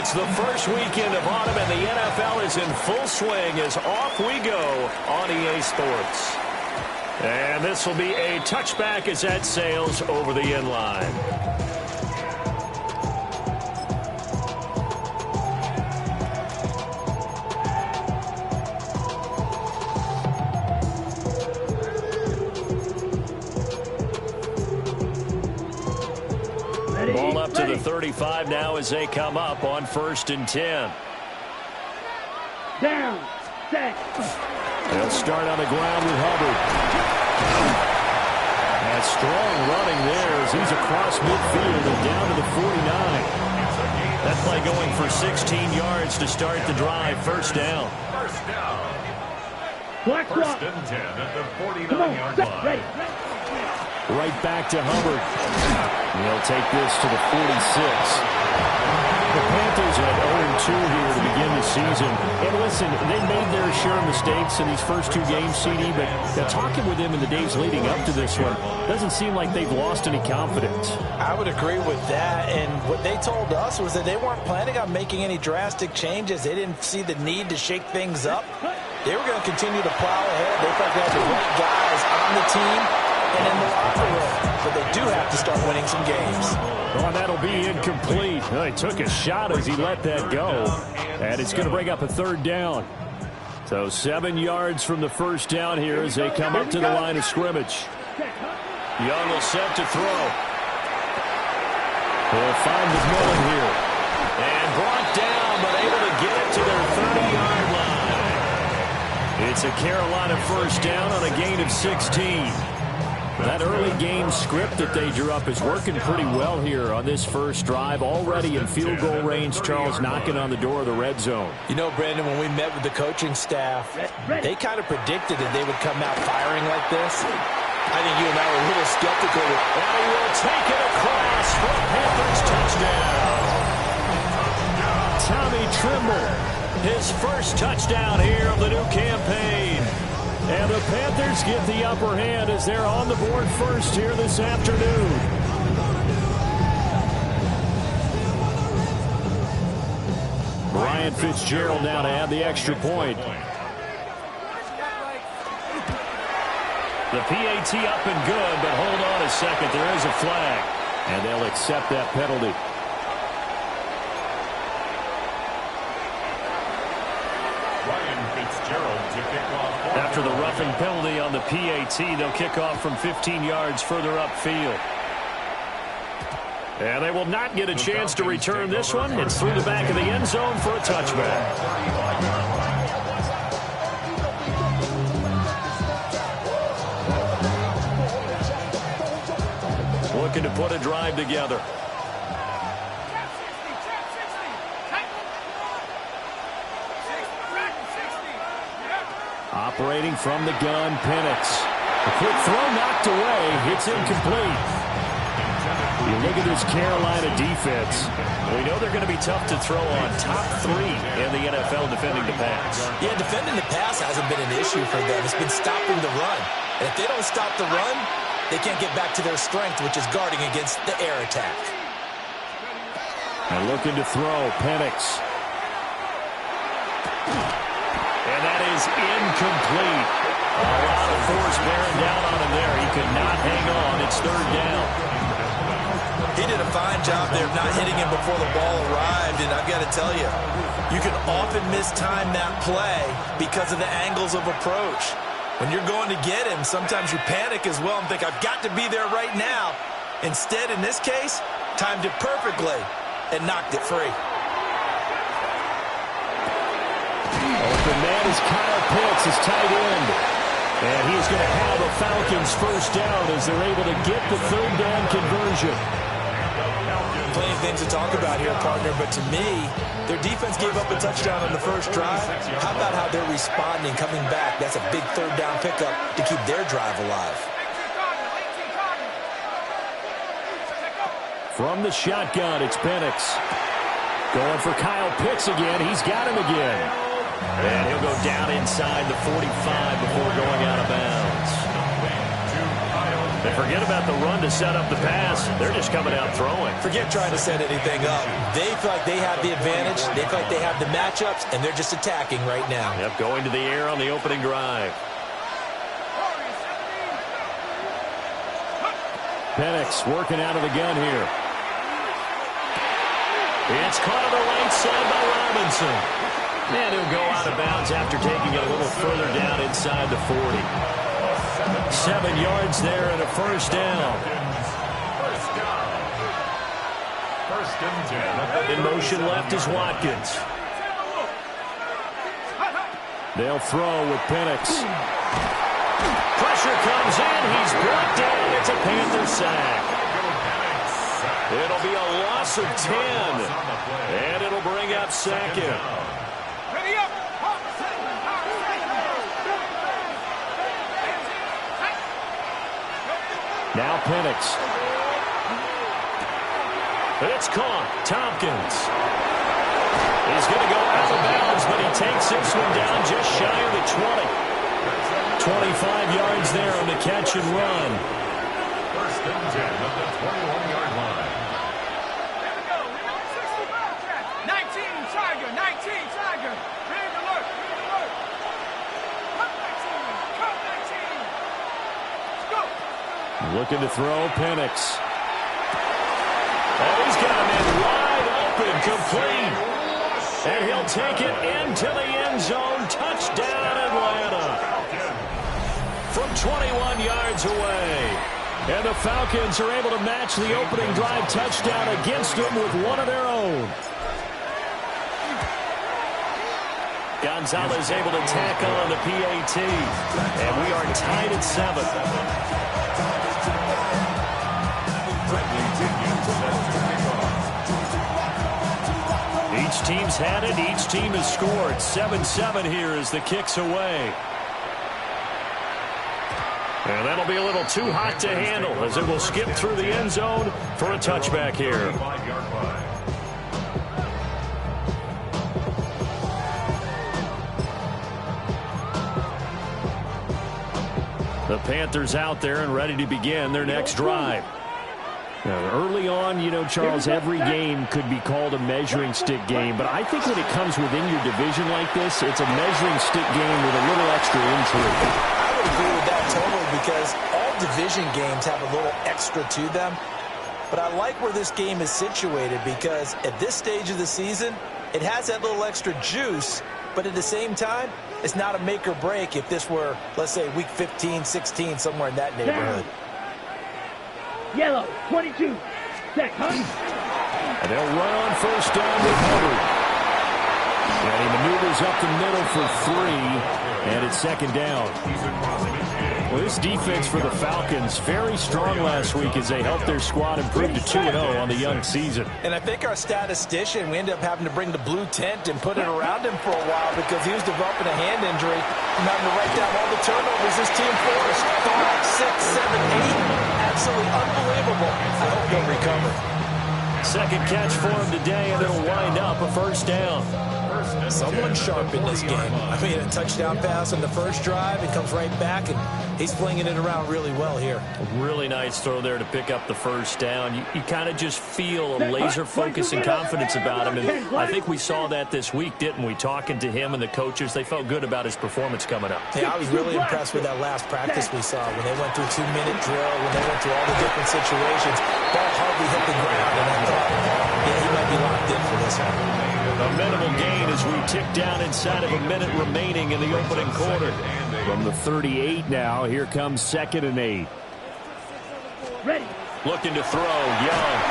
It's the first weekend of autumn, and the NFL is in full swing as off we go on EA Sports. And this will be a touchback as that sails over the end line. Ball up to the 35 now as they come up on 1st and 10. Down, set. They'll start on the ground with Hubbard. And strong running there as he's across midfield and down to the 49. That play going for 16 yards to start the drive. First down. First down. First and 10 at the 49-yard line. Ready. Right back to Hubbard. They'll take this to the 46. The Panthers had 0-2 here to begin the season. And listen, they made their share of mistakes in these first 2 games, CD, but talking with them in the days leading up to this one, doesn't seem like they've lost any confidence. I would agree with that. And what they told us was that they weren't planning on making any drastic changes. They didn't see the need to shake things up. They were going to continue to plow ahead. They felt they had the right guys on the team and in the locker room. But they do have to start winning some games. Well, that'll be incomplete. Well, he took a shot as he let that go. And it's going to bring up a 3rd down. So 7 yards from the first down here as they come up to the line of scrimmage. Young will set to throw. They'll find McMillan here. And brought down, but able to get it to their 30-yard line. It's a Carolina first down on a gain of 16. That early game script that they drew up is working pretty well here on this first drive. Already in field goal range, Charles knocking on the door of the red zone. You know, Brandon, when we met with the coaching staff, they kind of predicted that they would come out firing like this. I think you and I were a little skeptical. And he will take it across for a Panthers touchdown. Tommy Trimble, his first touchdown here of the new campaign. And the Panthers get the upper hand as they're on the board first here this afternoon. Ryan Fitzgerald now to add the extra point. The PAT up and good, but hold on a second. There is a flag. And they'll accept that penalty. After the roughing penalty on the PAT, they'll kick off from 15 yards further upfield. And they will not get a chance to return this one. It's through the back of the end zone for a touchback. Looking to put a drive together. Operating from the gun, Penix. A quick throw knocked away. It's incomplete. You look at this Carolina defense. We know they're going to be tough to throw on. Top 3 in the NFL defending the pass. Yeah, defending the pass hasn't been an issue for them. It's been stopping the run. And if they don't stop the run, they can't get back to their strength, which is guarding against the air attack. And looking to throw, Penix. And that is incomplete. A lot of force bearing down on him there. He could not hang on. It's 3rd down. He did a fine job there of not hitting him before the ball arrived. And I've got to tell you, you can often mistime that play because of the angles of approach. When you're going to get him, sometimes you panic as well and think, I've got to be there right now. Instead, in this case, timed it perfectly and knocked it free. Open man is Kyle Pitts, his tight end. And he's going to have a Falcons first down as they're able to get the 3rd down conversion. Plenty of things to talk about here, partner, but to me, their defense gave up a touchdown on the first drive. How about how they're responding, coming back? That's a big 3rd down pickup to keep their drive alive. From the shotgun, it's Penix. Going for Kyle Pitts again. He's got him again. And he'll go down inside the 45 before going out of bounds. And forget about the run to set up the pass. They're just coming out throwing. Forget trying to set anything up. They feel like they have the advantage. They feel like they have the matchups, and they're just attacking right now. Yep, going to the air on the opening drive. Penix working out of the gun here. It's caught on the right side by Robinson. And he'll go out of bounds after taking it a little further down inside the 40. 7 yards there and a first down. First and 10. In motion left is Watkins. They'll throw with Penix. Pressure comes in. He's brought down. It's a Panther sack. It'll be a loss of 10. And it'll bring up second. Now Penix. It's caught. Tompkins. He's going to go out of bounds, but he takes this one down just shy of the 20. 25 yards there on the catch and run. First and 10 at the 21-yard line. Here we go. 19, Tiger. 19, Tiger. Big alert. Big alert. Come 19. Come 19. Let's go. Looking to throw, Penix. Oh, he's got him in wide open, complete. And he'll take it into the end zone. Touchdown, Atlanta. From 21 yards away. And the Falcons are able to match the opening drive touchdown against them with one of their own. Gonzalez able to tackle on the PAT. And we are tied at 7. Each team's had it. Each team has scored. 7-7 here as the kick's away. And that'll be a little too hot to handle as it will skip through the end zone for a touchback here. The Panthers out there and ready to begin their next drive. Now, early on, you know, Charles, every game could be called a measuring stick game, but I think when it comes within your division like this, it's a measuring stick game with a little extra intrigue. I would agree with that totally because all division games have a little extra to them. But I like where this game is situated because at this stage of the season, it has that little extra juice, but at the same time, it's not a make or break if this were, let's say, week 15, 16, somewhere in that neighborhood. Yellow, 22. Set, huh? And they'll run on first down with Hubbard. And he maneuvers up the middle for 3, and it's second down. Well, this defense for the Falcons, very strong last week as they helped their squad improve to 2-0 on the young season. And I think our statistician, we ended up having to bring the blue tent and put it around him for a while because he was developing a hand injury and having to write down all the turnovers this team forced. 5, 6, 7, 8. Absolutely unbelievable. I hope they'll recover. Second catch for him today, and it'll wind up a first down. Someone sharp in this game. I mean, a touchdown pass on the first drive. It comes right back, and he's flinging it around really well here. A really nice throw there to pick up the first down. You kind of just feel a laser focus and confidence about him, and I think we saw that this week, didn't we? Talking to him and the coaches, they felt good about his performance coming up. Yeah, I was really impressed with that last practice we saw when they went through 2-minute drill, when they went through all the different situations. Ball hardly hit the ground, and I thought, yeah, he might be locked in for this one. A minimal gain as we tick down inside of a minute remaining in the opening quarter. From the 38 now, here comes 2nd and 8. Ready. Looking to throw, Young.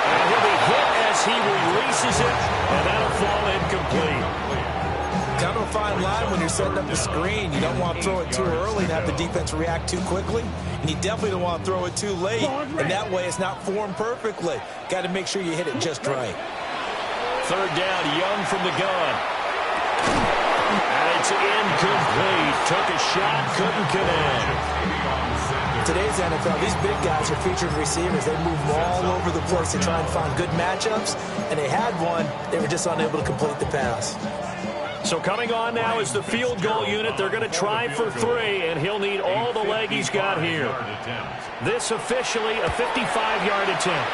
And he'll be hit as he releases it, and that'll fall incomplete. Kind of a fine line when you're setting up the screen. You don't want to throw it too early and have the defense react too quickly. And you definitely don't want to throw it too late. And that way it's not formed perfectly. Got to make sure you hit it just right. Third down, Young from the gun. And it's incomplete. Took a shot, couldn't connect. Today's NFL, these big guys are featured receivers. They move all over the place to try and find good matchups. And they had one. They were just unable to complete the pass. So coming on now is the field goal unit. They're going to try for 3, and he'll need all the leg he's got here. This officially a 55-yard attempt.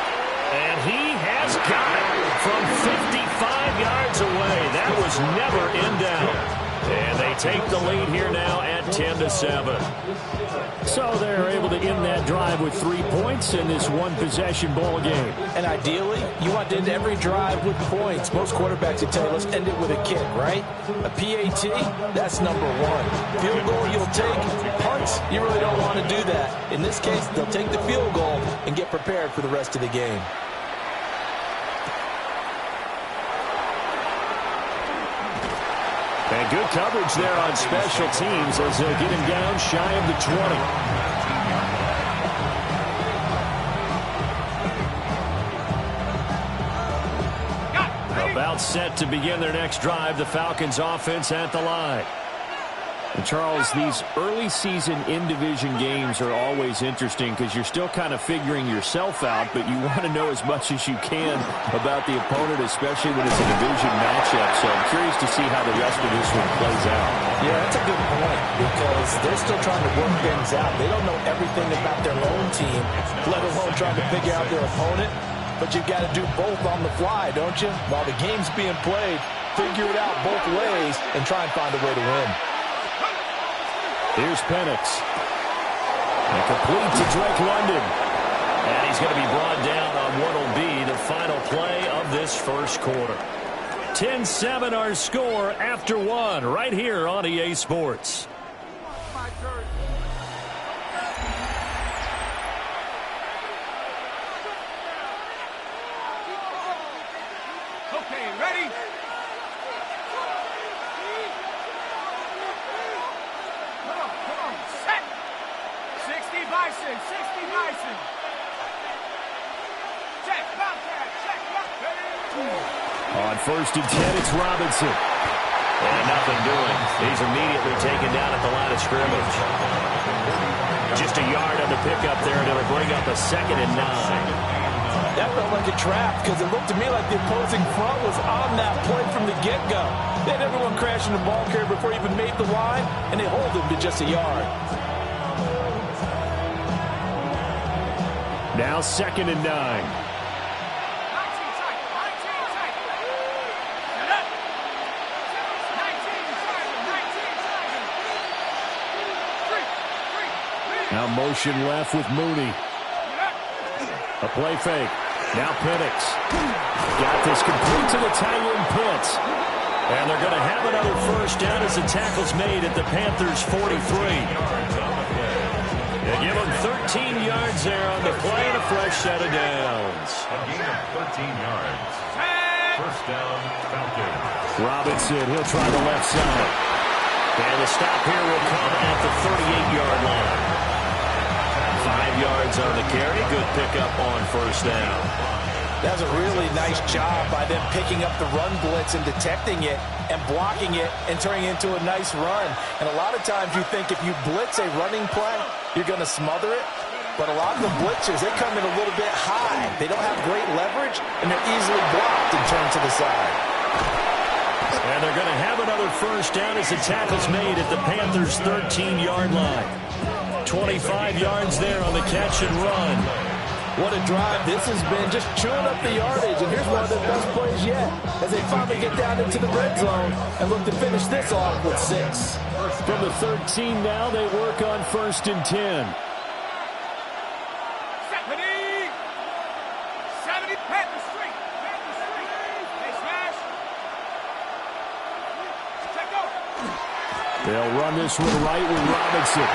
And he has got it from 55 yards away. That was never in doubt. And they take the lead here now at 10-7. So they're able to end that drive with 3 points in this one-possession ball game. And ideally, you want to end every drive with points. Most quarterbacks would tell you, let's end it with a kick, right? A PAT, that's number 1. Field goal you'll take. Punts, you really don't want to do that. In this case, they'll take the field goal and get prepared for the rest of the game. And good coverage there on special teams as they'll get him down shy of the 20. About set to begin their next drive, the Falcons offense at the line. And Charles, these early season in-division games are always interesting because you're still kind of figuring yourself out, but you want to know as much as you can about the opponent, especially when it's a division matchup. So I'm curious to see how the rest of this one plays out. Yeah, that's a good point because they're still trying to work things out. They don't know everything about their own team, let alone trying to figure out their opponent. But you've got to do both on the fly, don't you? While the game's being played, figure it out both ways and try and find a way to win. Here's Penix. And complete to Drake London. And he's going to be brought down on what will be the final play of this first quarter. 10-7 our score after 1 right here on EA Sports. Okay, ready? Come on, set! 60 Bison, 60 Bison! Check, Bobcat, check, Bobcat! On 1st and 10, it's Robinson. And nothing doing. He's immediately taken down at the line of scrimmage. Just a yard on the pickup there, and it'll bring up a 2nd and 9. That felt like a trap because it looked to me like the opposing front was on that play from the get-go. They had everyone crashing the ball carrier before he even made the line, and they hold him to just a yard. Now 2nd and 9. 19 tight, 19 tight. Set up. 19 tight, 19 tight. 3. Now motion left with Mooney. A play fake. Now Penix. Got this complete to the tight end Pitts. And they're going to have another first down as the tackle's made at the Panthers' 43. They give them 13 yards there on the play and a fresh set of downs. A gain of 13 yards. First down, Falcon. Robinson, he'll try the left side. And the stop here will come at the 38-yard line. 5 yards on the carry. Good pickup on first down. That was a really nice job by them picking up the run blitz and detecting it and blocking it and turning it into a nice run. And a lot of times you think if you blitz a running play, you're going to smother it. But a lot of the blitzers, they come in a little bit high. They don't have great leverage, and they're easily blocked and turned to the side. And they're going to have another first down as the tackle's made at the Panthers' 13-yard line. 25 yards there on the catch and run. What a drive this has been, just chewing up the yardage. And here's one of their best plays yet as they finally get down into the red zone and look to finish this off with 6. From the 13 now, they work on 1st and 10. 70, Panther Street, they smash. Check go. They'll run this one right with Robinson.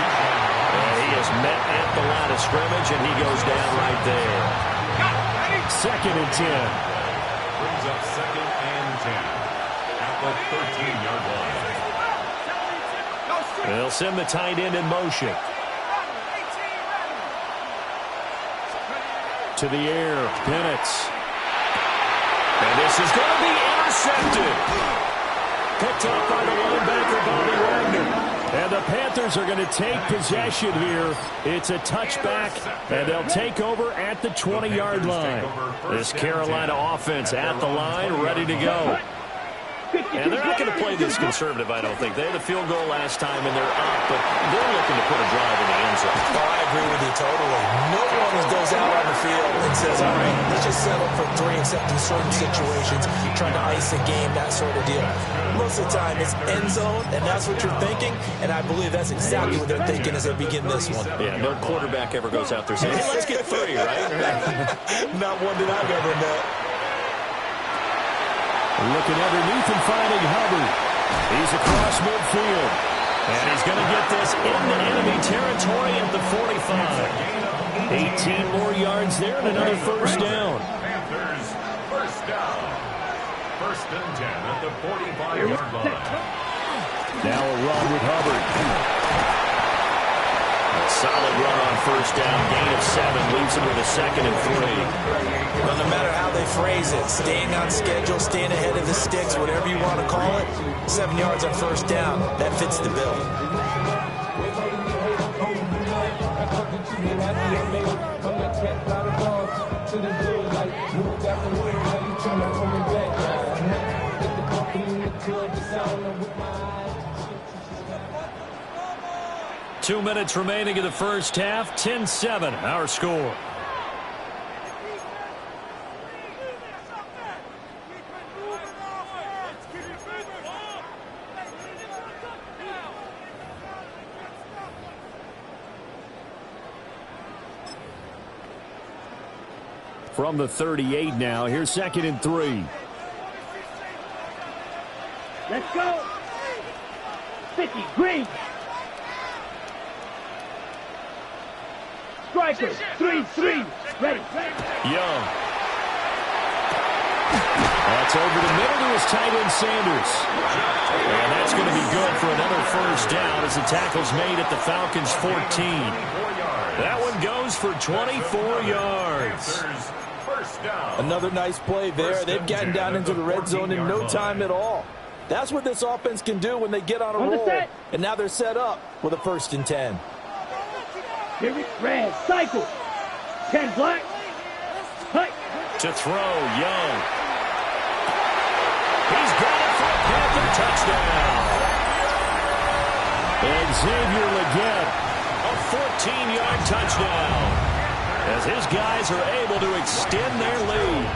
And he is met at the line of scrimmage, and he goes down right there. 2nd and 10. Brings up 2nd and 10 at the 13-yard line. They'll send the tight end in motion. To the air, Penix. And this is going to be intercepted. Picked up by the linebacker, Bobby Wagner. And the Panthers are going to take possession here. It's a touchback, and they'll take over at the 20-yard line. This Carolina offense at the line, ready to go. And they're not going to play this conservative, I don't think. They had a field goal last time, and they're up, but they're looking to put a drive in the end zone. Oh, I agree with you totally. No one goes out on the field and says, all right, let's just settle for 3, except in certain situations, trying to ice a game, that sort of deal. Most of the time, it's end zone, and that's what you're thinking, and I believe that's exactly what they're thinking as they begin this one. Yeah, no quarterback ever goes out there saying, hey, let's get 3, right? Not one that I've ever met. Looking underneath and finding Hubbard. He's across midfield. And he's going to get this into enemy territory at the 45. 18 more yards there and another first down. Panthers, first down. First and 10 at the 45-yard line. Now a run with Hubbard. Solid run on first down. Gain of 7 leaves him with a 2nd and 3. Well, no matter how they phrase it, staying on schedule, staying ahead of the sticks, whatever you want to call it, 7 yards on first down, that fits the bill. Two minutes remaining in the first half. 10-7, our score. From the 38 now, here's 2nd and 3. Let's go. 50, green. Striker, 3-3. Ready. Young. That's over the middle to his tight end, Sanders. And that's going to be good for another first down as the tackle's made at the Falcons' 14. That one goes for 24 yards. Another nice play there. They've gotten down into the red zone in no time at all. That's what this offense can do when they get on a roll. And now they're set up with a 1st and 10. Here we red, cycle. 10 black. Hut. To throw, Young. He's got it for a Panther touchdown. And Xavier Legette, a 14-yard touchdown. As his guys are able to extend their lead.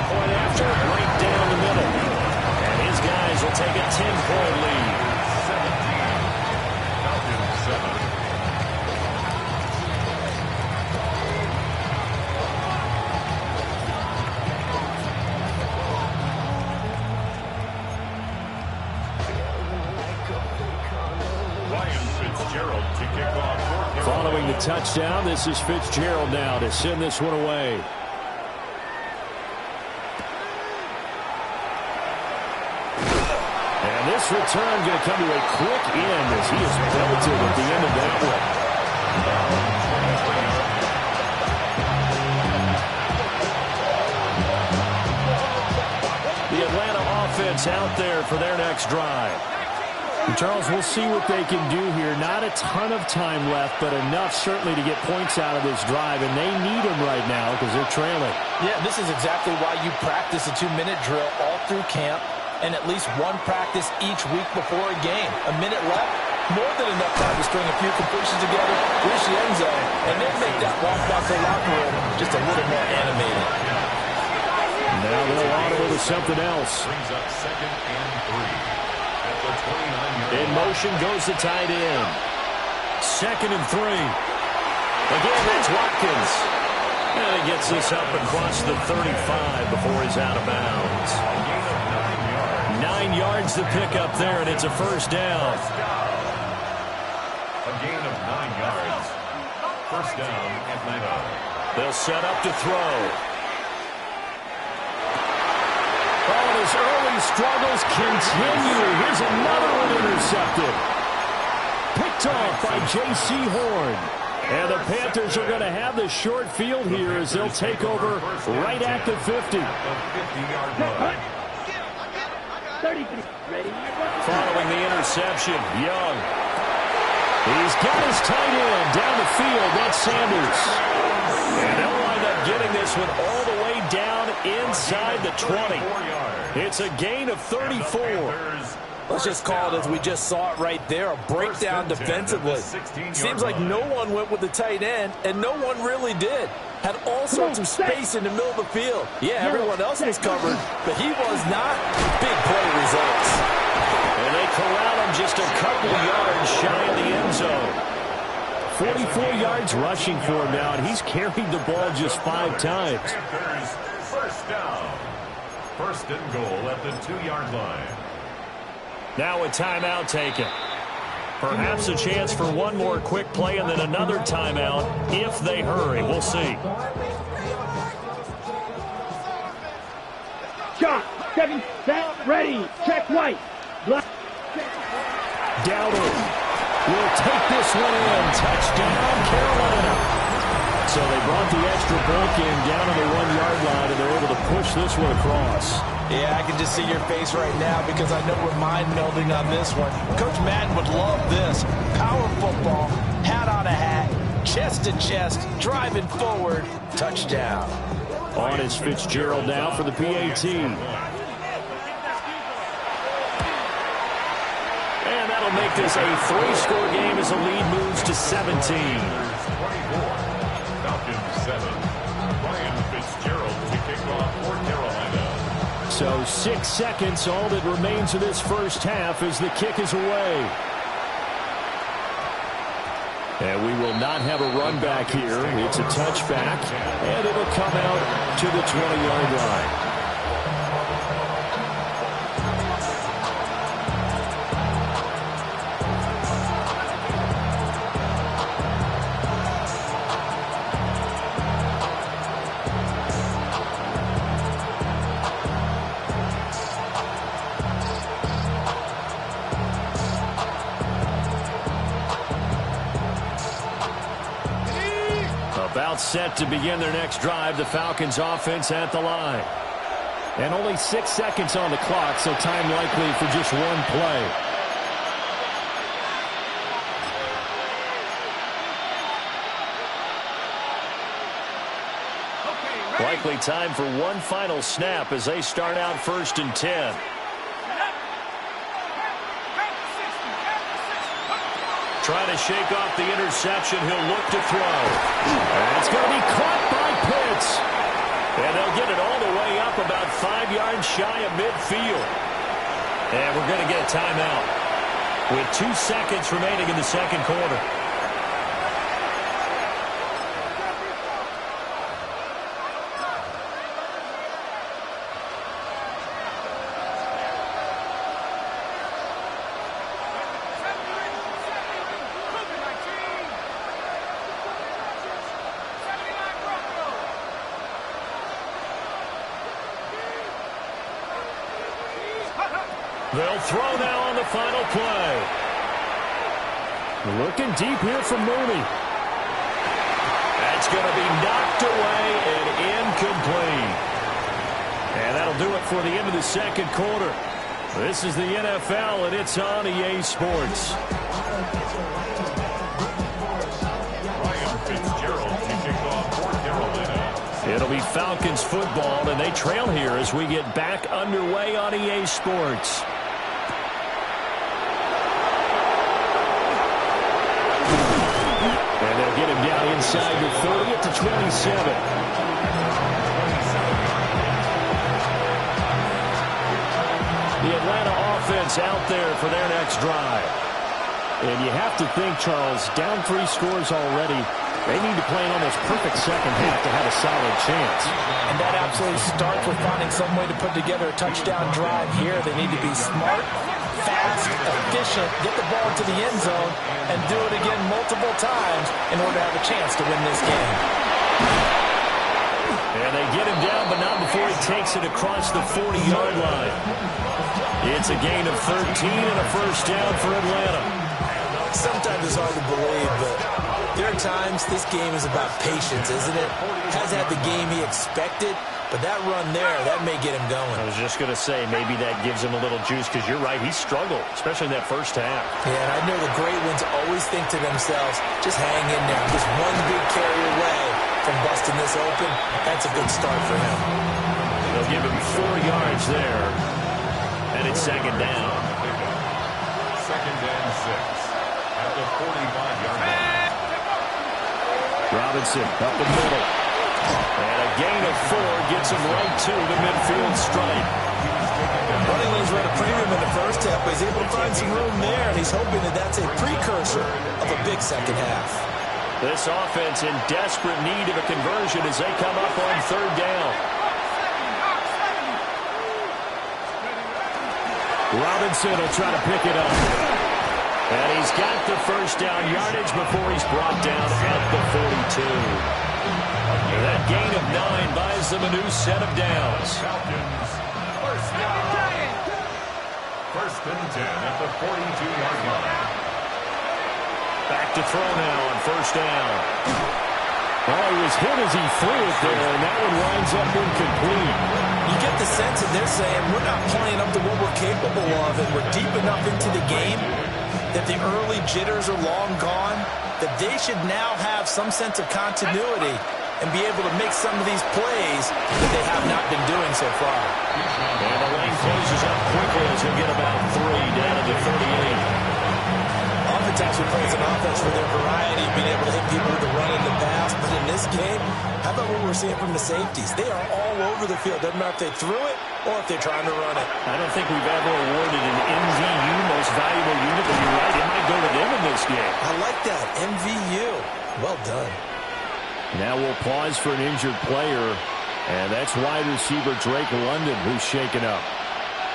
Point after, right down the middle. And his guys will take a 10-point lead. 7. Following the touchdown, this is Fitzgerald now to send this one away. And this return going to come to a quick end as he is belted at the end of that one. The Atlanta offense out there for their next drive. And Charles, we'll see what they can do here. Not a ton of time left, but enough certainly to get points out of this drive, and they need them right now because they're trailing. Yeah, this is exactly why you practice a 2-minute drill all through camp and at least one practice each week before a game. A minute left, more than enough time to string a few completions together, reach the end zone, and then make that walk back to the locker room just a little more animated. Now they'll audible to something else. Brings up 2nd and 3. In motion goes the tight end. 2nd and 3. Again, that's Watkins. And he gets this up across the 35 before he's out of bounds. 9 yards to pick up there, and it's a first down. A gain of 9 yards. First down, Atlanta. They'll set up to throw. Oh, his early struggles continue. Here's another one intercepted. Picked off by J.C. Horn. And the Panthers are going to have the short field here as they'll take over right at the 50. Following the interception, Young. He's got his tight end down the field. That's Sanders. And they'll wind up getting this one all the way down inside the 20. It's a gain of 34. Let's just call it as we just saw it right there, a breakdown defensively. Seems like no one went with the tight end, and no one really did. Had all sorts of space in the middle of the field. Yeah, everyone else was covered, but he was not. Big play results. And they corral him just a couple yards shy of the end zone. 44 yards rushing for him now, and he's carried the ball just 5 times. First down. First and goal at the 2-yard line. Now a timeout taken. Perhaps a chance for one more quick play and then another timeout if they hurry. We'll see. Shot. 7, set, ready. Check white. Dowdle will take this one in. Touchdown, Carolina. So they brought the extra bulk in down on the 1-yard line, and they're able to push this one across. Yeah, I can just see your face right now because I know we're mind-melding on this one. Coach Madden would love this. Power football, hat on a hat, chest to chest, driving forward, touchdown. On is Fitzgerald now for the PAT. And that'll make this a 3-score game as the lead moves to 17. 24. Falcons 7. Ryan Fitzgerald to kick off for Carolina. So 6 seconds, all that remains of this first half as the kick is away. And we will not have a run back here. It's a touchback, and it'll come out to the 20-yard line. About set to begin their next drive, the Falcons offense at the line. And only 6 seconds on the clock, so time likely for just one play. Likely time for one final snap as they start out 1st and 10. Trying to shake off the interception. He'll look to throw. And it's going to be caught by Pitts. And they'll get it all the way up about 5 yards shy of midfield. And we're going to get a timeout with 2 seconds remaining in the second quarter. They'll throw now on the final play. Looking deep here from Mooney. That's going to be knocked away and incomplete. And that'll do it for the end of the second quarter. This is the NFL, and it's on EA Sports. Ryan Fitzgerald to kick off for Carolina. It'll be Falcons football, and they trail here as we get back underway on EA Sports. And they'll get him down inside the 30 at the 27. The Atlanta offense out there for their next drive. And you have to think, Charles, down 3 scores already, they need to play an almost perfect second half to have a solid chance. And that absolutely starts with finding some way to put together a touchdown drive here. They need to be smart, fast, efficient, get the ball into the end zone, and do it again multiple times in order to have a chance to win this game. And they get him down, but not before he takes it across the 40-yard line. It's a gain of 13 and a first down for Atlanta. Sometimes it's hard to believe, but there are times this game is about patience, isn't it? Hasn't had the game he expected, but that run there, that may get him going. I was just going to say, maybe that gives him a little juice, because you're right, he struggled, especially in that first half. Yeah, and I know the great ones always think to themselves, just hang in there. Just one big carry away from busting this is open, that's a good start for him. They'll give him 4 yards there. And it's second down. Second and 6 at the 45-yard line. Robinson up the middle. And a gain of 4 gets him right to the midfield stripe. Running lanes were at a premium in the first half, but he's able to find some room there, and he's hoping that that's a precursor of a big second half. This offense in desperate need of a conversion as they come up on third down. Robinson will try to pick it up. And he's got the first down yardage before he's brought down at the 42. And that gain of 9 buys them a new set of downs. Falcons, first down. First and 10 at the 42-yard line. Back to throw now on first down. Oh, he was hit as he threw it there, and that one winds up incomplete. You get the sense that they're saying we're not playing up to what we're capable of, and we're deep enough into the game that the early jitters are long gone, that they should now have some sense of continuity and be able to make some of these plays that they have not been doing so far. And the lane closes up quickly as he'll get about 3 down to the 38. Oftentimes we play as an offense for their variety, being able to hit people with the run and the pass, but in this game, how about what we're seeing from the safeties? They are all over the field. Doesn't matter if they threw it or if they're trying to run it. I don't think we've ever awarded an MVU most valuable unit, but you're right, it might go to them in this game. I like that, MVU. Well done. Now we'll pause for an injured player, and that's wide receiver Drake London who's shaken up.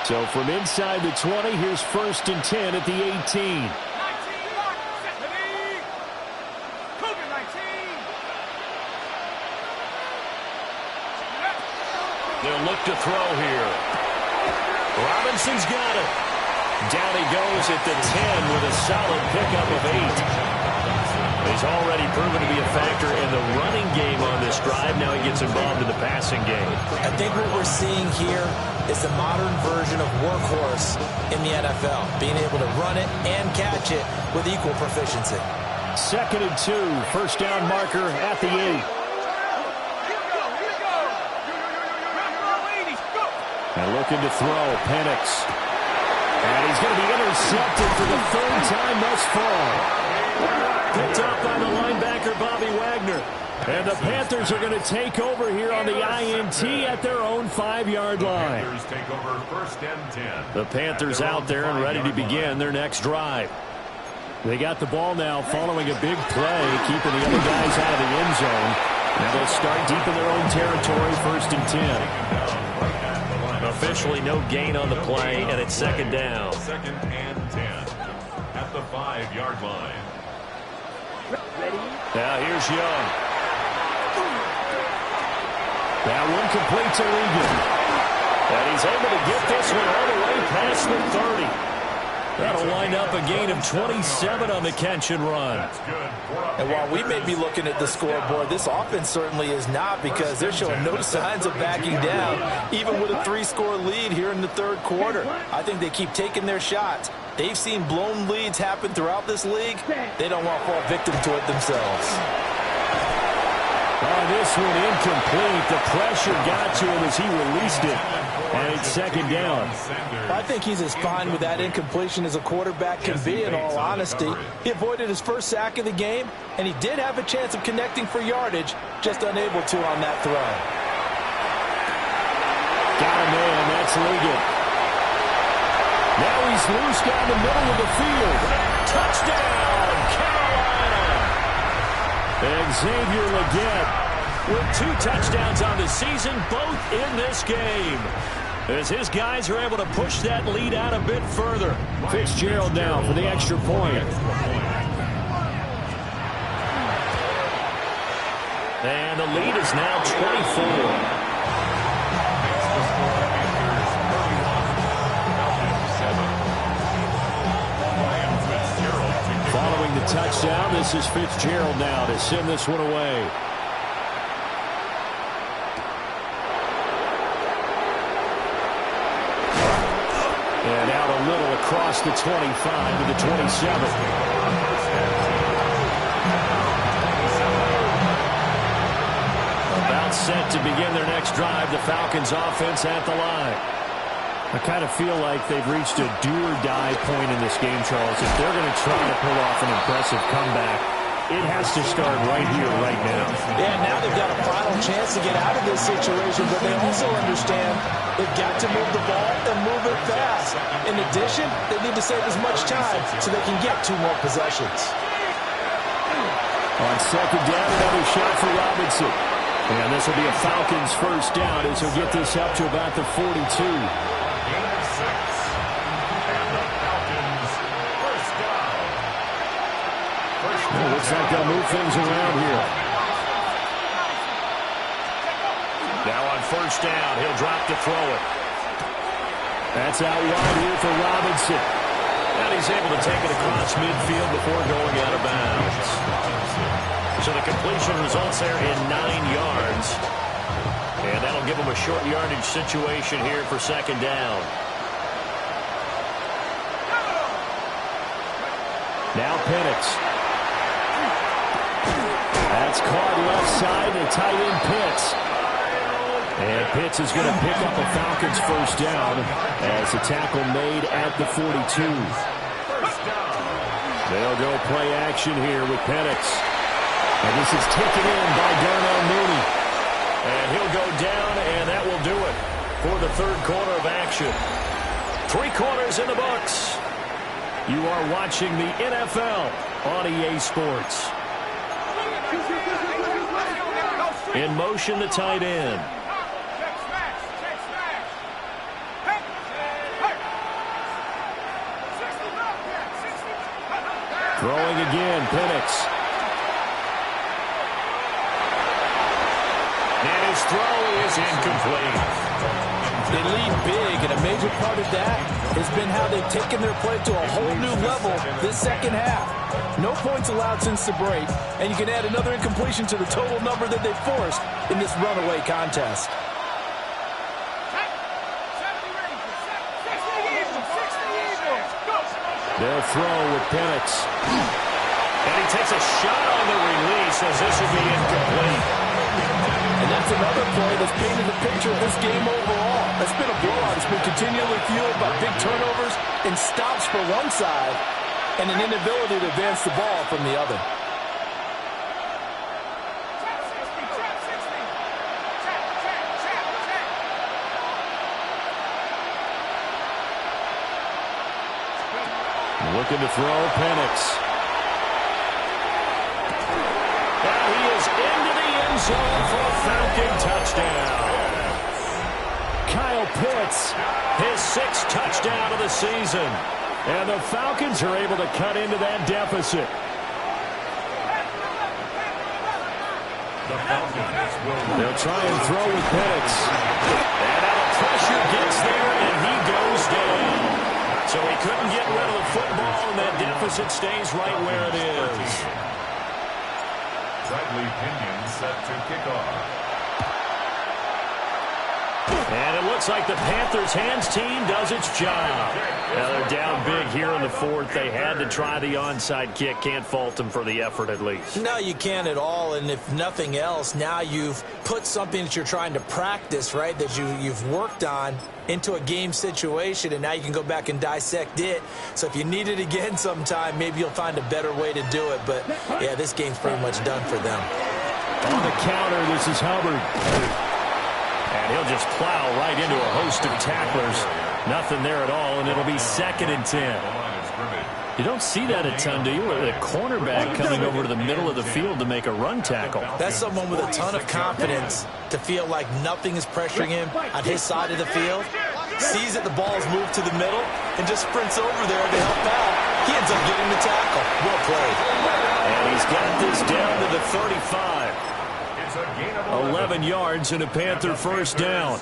So from inside the 20, here's first and 10 at the 18. They'll look to throw here. Robinson's got it. Down he goes at the 10 with a solid pickup of 8. He's already proven to be a factor in the running game on this drive. Now he gets involved in the passing game. I think what we're seeing here is the modern version of workhorse in the NFL, being able to run it and catch it with equal proficiency. Second and 2, first down marker at the 8. And looking to throw, Penix. And he's going to be intercepted for the 3rd time thus far. Picked up by the linebacker, Bobby Wagner. And the Panthers are going to take over here on the INT at their own 5-yard line. Panthers take over first and 10. The Panthers out there and ready to begin their next drive. They got the ball now following a big play, keeping the other guys out of the end zone. Now they'll start deep in their own territory, first and 10. Officially no gain on the play, and it's second down. Second and 10 at the 5-yard line. Now here's Young. That one complete to Ligon. And he's able to get this one all the way past the 30. That'll wind up a gain of 27 on the catch and run. And while we may be looking at the scoreboard, this offense certainly is not, because they're showing no signs of backing down, even with a 3-score lead here in the 3rd quarter. I think they keep taking their shots. They've seen blown leads happen throughout this league. They don't want to fall victim to it themselves. Oh, this one incomplete. The pressure got to him as he released it. And it's second down. I think he's as fine with that incompletion as a quarterback can be, in all honesty. He avoided his first sack of the game, and he did have a chance of connecting for yardage, just unable to on that throw. Got a man, that's Ligon. Now he's loose down the middle of the field. Touchdown, Carolina! And Xavier Legette with 2 touchdowns on the season, both in this game, as his guys are able to push that lead out a bit further. Fitzgerald now for the extra point. And the lead is now 24. Following the touchdown, this is Fitzgerald now to send this one away. And out a little across the 25 to the 27. set to begin their next drive. The Falcons offense at the line. I kind of feel like they've reached a do-or-die point in this game, Charles. If they're going to try to pull off an impressive comeback, it has to start right here, right now. Yeah, now they've got a final chance to get out of this situation, but they also understand they've got to move the ball and move it fast. In addition, they need to save as much time so they can get 2 more possessions. On second down, another shot for Robinson. And this will be a Falcons first down as he'll get this up to about the 42. Well, looks like they'll move things around here. Now on first down, he'll drop to throw it. That's out wide here for Robinson. And he's able to take it across midfield before going out of bounds. So the completion results there in 9 yards. And that'll give him a short yardage situation here for second down. Now Penix. That's caught left side to tight end Pitts. And Pitts is going to pick up a Falcons first down as the tackle made at the 42. They'll go play action here with Penix. And this is taken in by Darnell Mooney. And he'll go down, and that will do it for the third quarter of action. 3 quarters in the books. You are watching the NFL on EA Sports. In motion, the tight end. Throwing again, Penix. And his throw is incomplete. They lead big, and a major part of that has been how they've taken their play to a whole new level this second half. No points allowed since the break, and you can add another incompletion to the total number that they've forced in this runaway contest. They'll throw with Penix. And he takes a shot on the release as this will be incomplete. And that's another play that's painted the picture of this game overall. It's been a blowout. It's been continually fueled by big turnovers and stops for one side and an inability to advance the ball from the other. Looking to throw, Penix. And he is into the end zone for a Falcon touchdown. Kyle Pitts, his 6th touchdown of the season. And the Falcons are able to cut into that deficit. They'll try and throw with Penix. And now the pressure gets there, and he goes down. So he couldn't get rid of the football, and that deficit stays right where it is. Bradley Pinion set to kick off. And it looks like the Panthers' hands team does its job. Now they're down big here in the 4th. They had to try the onside kick. Can't fault them for the effort at least. No, you can't at all. And if nothing else, now you've put something that you're trying to practice, right, that you've worked on into a game situation, and now you can go back and dissect it. So if you need it again sometime, maybe you'll find a better way to do it. But, yeah, this game's pretty much done for them. On the counter, this is Hubbard. And he'll just plow right into a host of tacklers. Nothing there at all, and it'll be 2nd and 10. You don't see that a ton, do you? With a cornerback coming over to the middle of the field to make a run tackle. That's someone with a ton of confidence to feel like nothing is pressuring him on his side of the field. Sees that the ball is moved to the middle and just sprints over there to help out. He ends up getting the tackle. Well played. And he's got this down to the 35. 11 yards and a Panther first down.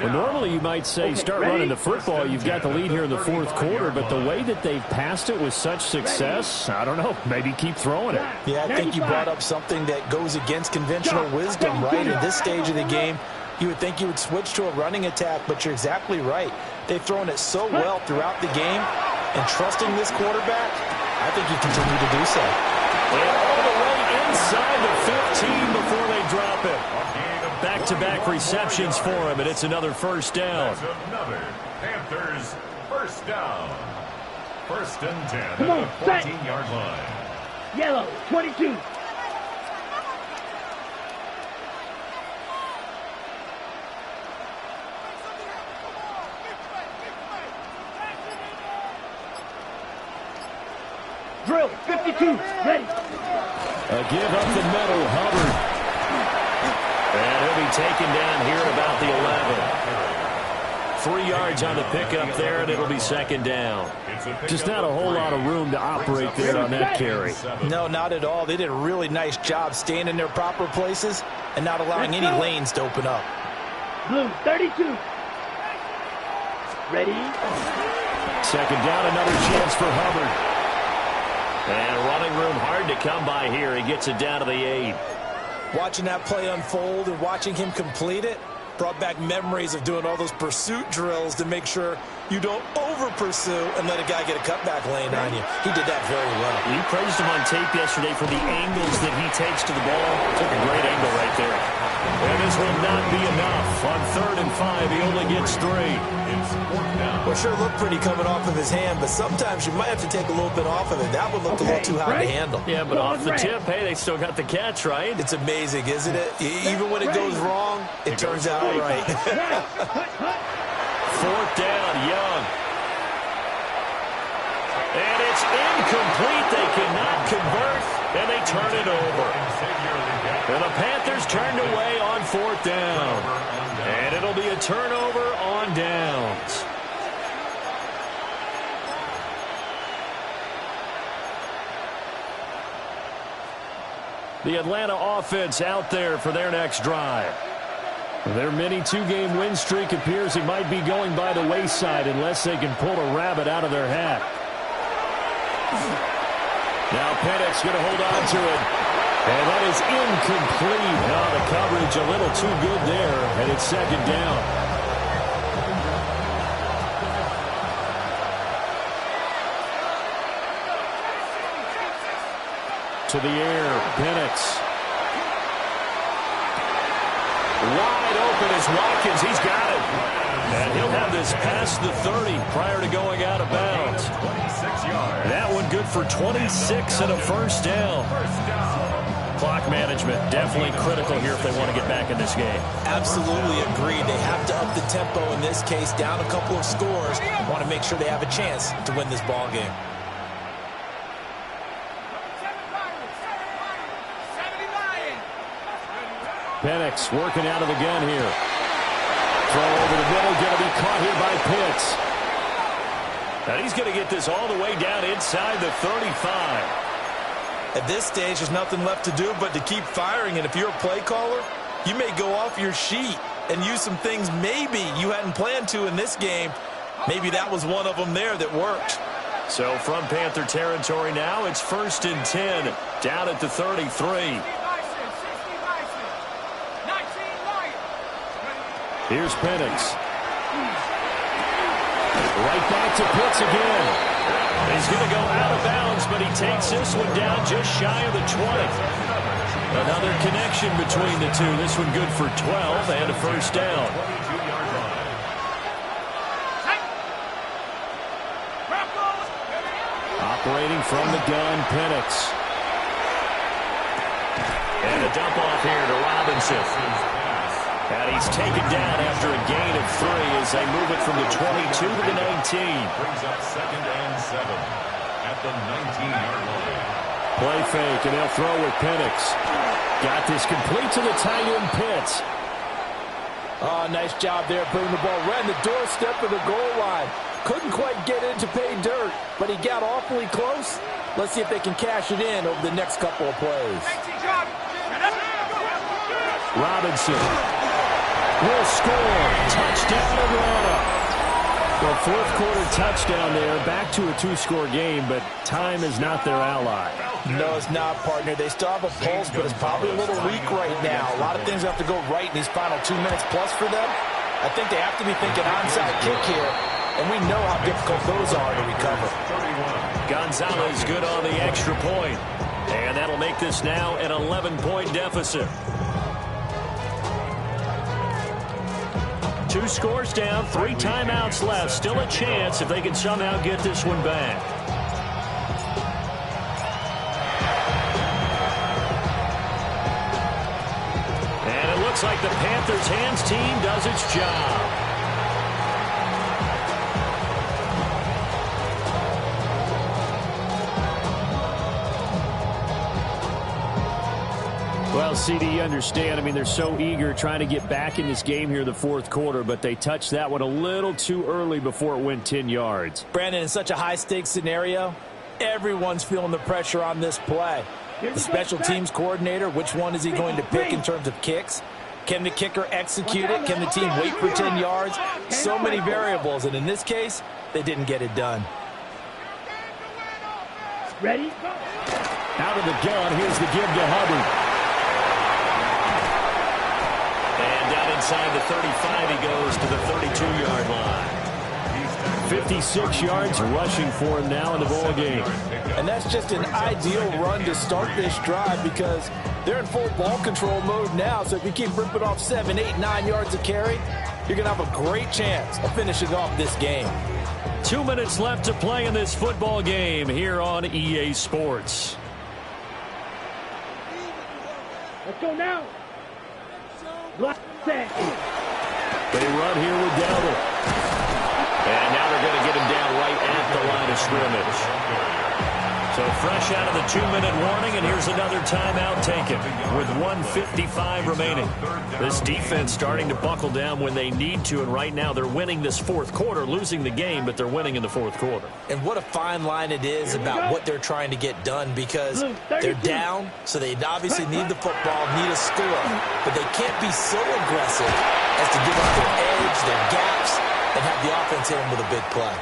Well, normally you might say start running the football. You've got the lead here in the 4th quarter, but the way that they've passed it with such success, I don't know, maybe keep throwing it. Yeah, I think you brought up something that goes against conventional wisdom, right? At this stage of the game, you would think you would switch to a running attack, but you're exactly right. They've thrown it so well throughout the game, and trusting this quarterback, I think you continue to do so. And all the way inside the 15 before they drop it. back-to-back receptions for him, and it's another first down. That's another Panthers first down. First and 10 Come on, at the 14-yard line. Yellow, 22. Drill, 52, ready. A give up the middle, Hubbard. And he'll be taken down here at about the 11. 3 yards on the pickup there, and it'll be second down. Just not a whole lot of room to operate there on that carry. No, not at all. They did a really nice job staying in their proper places and not allowing any lanes to open up. Blue, 32. Ready. Second down, another chance for Hubbard. And running room hard to come by here. He gets it down to the 8. Watching that play unfold and watching him complete it brought back memories of doing all those pursuit drills to make sure you don't over-pursue and let a guy get a cutback lane on you. He did that very well. You praised him on tape yesterday for the angles that he takes to the ball. Took a great angle right there. And this will not be enough. On 3rd and 5, he only gets 3. Well, sure looked pretty coming off of his hand, but sometimes you might have to take a little bit off of it. That one looked a little too hard to handle. Yeah, but off the tip, hey, they still got the catch, right? It's amazing, isn't it? Even when it goes wrong, it turns out right. 4th down, Young. And it's incomplete. They cannot convert, and they turn it over. And the Panthers turned away on 4th down. And it'll be a turnover on downs. The Atlanta offense out there for their next drive. Their mini 2-game win streak appears it might be going by the wayside unless they can pull a rabbit out of their hat. Now Penix going to hold on to it. And that is incomplete. Now the coverage a little too good there, and it's second down. To the air, Penix. Wide open is Watkins. He's got it. And he'll have this past the 30 prior to going out of bounds. That one good for 26 and a first down. Clock management definitely critical here if they want to get back in this game. Absolutely agreed. They have to up the tempo in this case, down a couple of scores. Want to make sure they have a chance to win this ball game. Penix working out of the gun here. Throw over the middle, going to be caught here by Pitts. And he's going to get this all the way down inside the 35. At this stage, there's nothing left to do but to keep firing. And if you're a play caller, you may go off your sheet and use some things maybe you hadn't planned to in this game. Maybe that was one of them there that worked. So from Panther territory now, it's 1st and 10, down at the 33. Here's Penix. Right back to Pitts again. He's going to go out of bounds, but he takes this one down just shy of the 20. Another connection between the two. This one good for 12 and a first down. Operating from the gun, Penix. And a dump off here to Robinson. And he's taken down after a gain of 3 as they move it from the 22 to the 19. Brings up 2nd and 7 at the 19-yard line. Play fake, and they'll throw with Penix. Got this complete to the tight end, Pitts. Oh, nice job there putting the ball right in the doorstep of the goal line. Couldn't quite get in to pay dirt, but he got awfully close. Let's see if they can cash it in over the next couple of plays. Robinson will score. Touchdown, Atlanta. Well, 4th quarter touchdown there. Back to a 2-score game, but time is not their ally. No, it's not, partner. They still have a pulse, but it's probably a little weak right now. A lot of things have to go right in these final 2 minutes plus for them. I think they have to be thinking onside kick here, and we know how difficult those are to recover. Gonzalez good on the extra point, and that'll make this now an 11-point deficit. 2 scores down, 3 timeouts left. Still a chance if they can somehow get this one back. And it looks like the Panthers' hands team does its job. Well, CD, you understand. I mean, they're so eager trying to get back in this game here in the fourth quarter, but they touched that one a little too early before it went 10 yards. Brandon, in such a high-stakes scenario, everyone's feeling the pressure on this play. The special teams coordinator, which one is he going to pick in terms of kicks? Can the kicker execute it? Can the team wait for 10 yards? So many variables, and in this case, they didn't get it done. Ready? Out of the gun, here's the give to Hubbard. And down inside the 35, he goes to the 32-yard line. 56 yards rushing for him now in the ball game. And that's just an ideal run to start this drive because they're in full ball control mode now. So if you keep ripping off 7, 8, 9 yards of carry, you're going to have a great chance of finishing off this game. 2 minutes left to play in this football game here on EA Sports. Let's go now. Block set. They run here with Dowdle. And now they're going to get him down right at the line of scrimmage. So fresh out of the 2-minute warning, and here's another timeout taken with 1:55 remaining. This defense starting to buckle down when they need to, and right now they're winning this fourth quarter, losing the game, but they're winning in the fourth quarter. And what a fine line it is about what they're trying to get done because they're down, so they obviously need the football, need a score, but they can't be so aggressive as to give up their edge, their gaps, and have the offense hit them with a big play.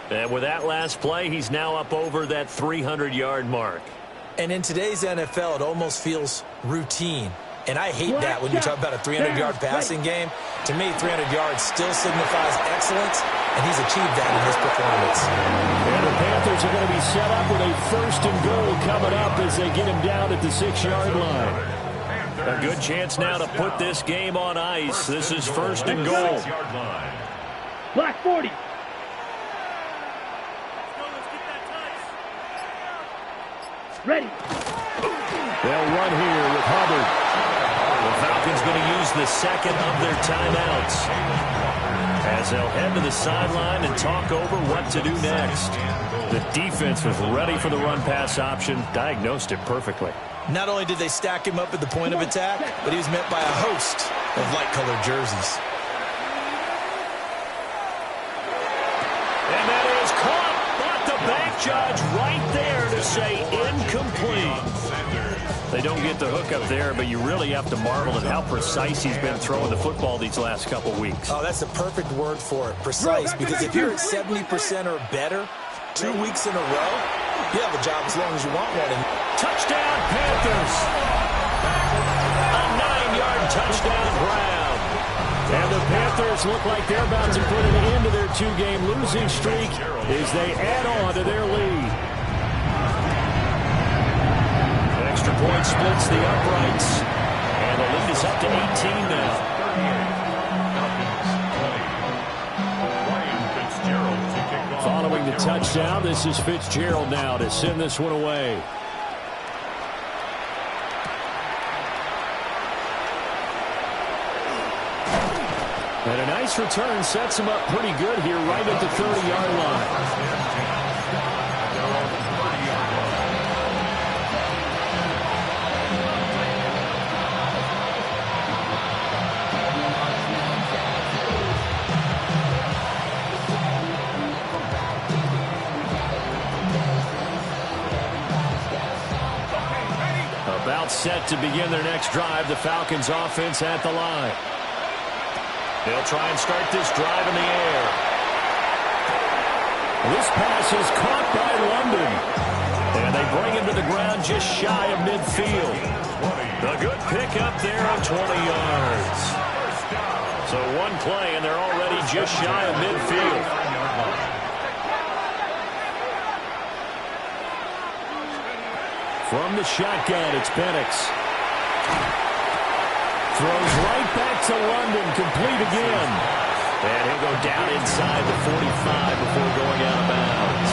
And with that last play, he's now up over that 300-yard mark. And in today's NFL, it almost feels routine. And I hate that when you talk about a 300-yard passing game. To me, 300 yards still signifies excellence, and he's achieved that in this performance. And the Panthers are going to be set up with a 1st and goal coming up as they get him down at the 6-yard line. A good chance now to put this game on ice. This is 1st and goal. Black 40. Ready. They'll run here with Hubbard. The Falcons going to use the second of their timeouts as they'll head to the sideline and talk over what to do next. The defense was ready for the run-pass option, diagnosed it perfectly. Not only did they stack him up at the point of attack, but he was met by a host of light-colored jerseys. And that is caught, but the bank judge right there to say incomplete. They don't get the hook up there, but you really have to marvel at how precise he's been throwing the football these last couple weeks. Oh, that's the perfect word for it, precise, because if you're at 70% or better 2 weeks in a row, you have a job as long as you want one. Touchdown, Panthers! A 9-yard touchdown ground. And the Panthers look like they're about to put an end to their 2-game losing streak as they add on to their lead. Extra point splits the uprights. And the lead is up to 18 now. Following the touchdown, this is Fitzgerald now to send this one away. And a nice return sets him up pretty good here right at the 30-yard line. About set to begin their next drive, the Falcons offense at the line. They'll try and start this drive in the air. This pass is caught by London. And they bring him to the ground just shy of midfield. A good pick up there on 20 yards. So one play, and they're already just shy of midfield. From the shotgun, it's Penix. Throws right back to London, complete again. And he'll go down inside the 45 before going out of bounds.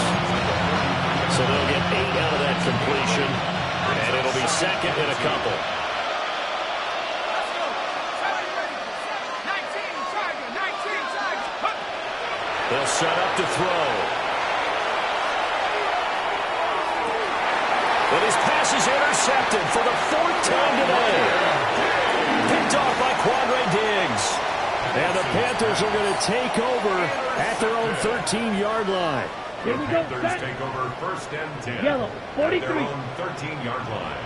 So they'll get 8 out of that completion, and it'll be second and a couple. They'll set up to throw. But his pass is intercepted for the 4th time today. Picked off by Quandre Diggs. And the Panthers are going to take over at their own 13-yard line. The Panthers take over 1st and 10. Yellow, 43. At their own 13-yard line.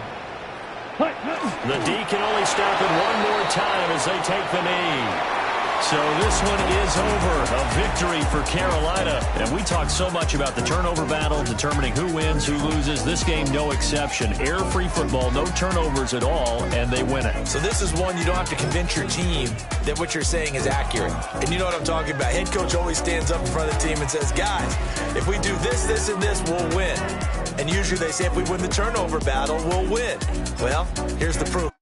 The D can only stop it one more time as they take the knee. So this one is over. A victory for Carolina. And we talk so much about the turnover battle, determining who wins, who loses. This game, no exception. Air-free football, no turnovers at all, and they win it. So this is one you don't have to convince your team that what you're saying is accurate. And you know what I'm talking about. Head coach always stands up in front of the team and says, guys, if we do this, this, and this, we'll win. And usually they say if we win the turnover battle, we'll win. Well, here's the proof.